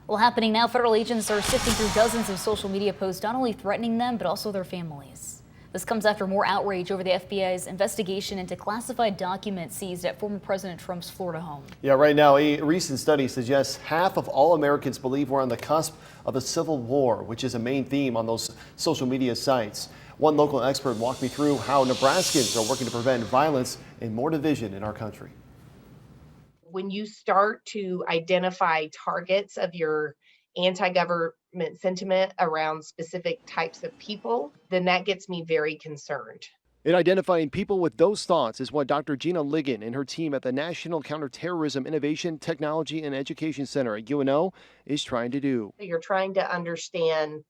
Well, happening now, federal agents are sifting through dozens of social media posts, not only threatening them, but also their families. This comes after more outrage over the FBI's investigation into classified documents seized at former President Trump's Florida home. Yeah, right now, a recent study suggests half of all Americans believe we're on the cusp of a civil war, which is a main theme on those social media sites. One local expert walked me through how Nebraskans are working to prevent violence and more division in our country. When you start to identify targets of your anti-government sentiment around specific types of people, then that gets me very concerned. In identifying people with those thoughts is what Dr. Gina Ligon and her team at the National Counterterrorism Innovation, Technology, and Education Center at UNO is trying to do. You're trying to understand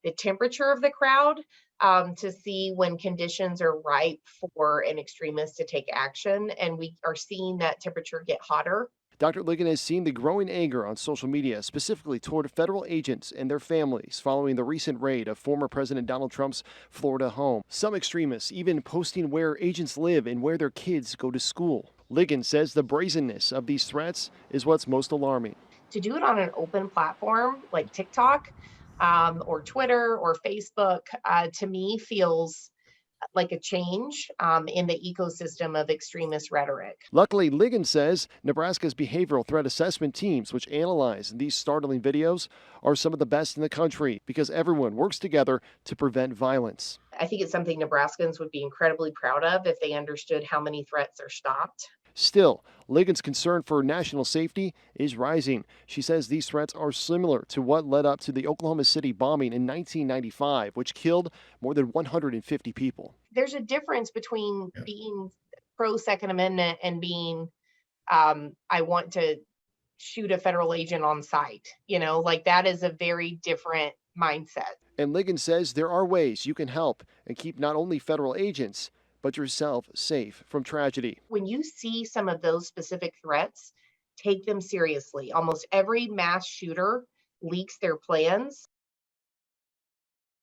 the temperature of the crowd to see when conditions are ripe for an extremist to take action. And we are seeing that temperature get hotter. Dr. Ligon has seen the growing anger on social media, specifically toward federal agents and their families, following the recent raid of former President Donald Trump's Florida home. Some extremists even posting where agents live and where their kids go to school. Ligon says the brazenness of these threats is what's most alarming. To do it on an open platform like TikTok or Twitter or Facebook, to me feels like a change in the ecosystem of extremist rhetoric. Luckily, Ligon says Nebraska's behavioral threat assessment teams, which analyze these startling videos, are some of the best in the country because everyone works together to prevent violence. I think it's something Nebraskans would be incredibly proud of if they understood how many threats are stopped. Still, Ligon's concern for national safety is rising. She says these threats are similar to what led up to the Oklahoma City bombing in 1995, which killed more than 150 people. There's a difference between being pro Second Amendment and being, I want to shoot a federal agent on sight. Like that is a very different mindset. And Ligon says there are ways you can help and keep not only federal agents, but yourself safe from tragedy. When you see some of those specific threats, take them seriously. Almost every mass shooter leaks their plans.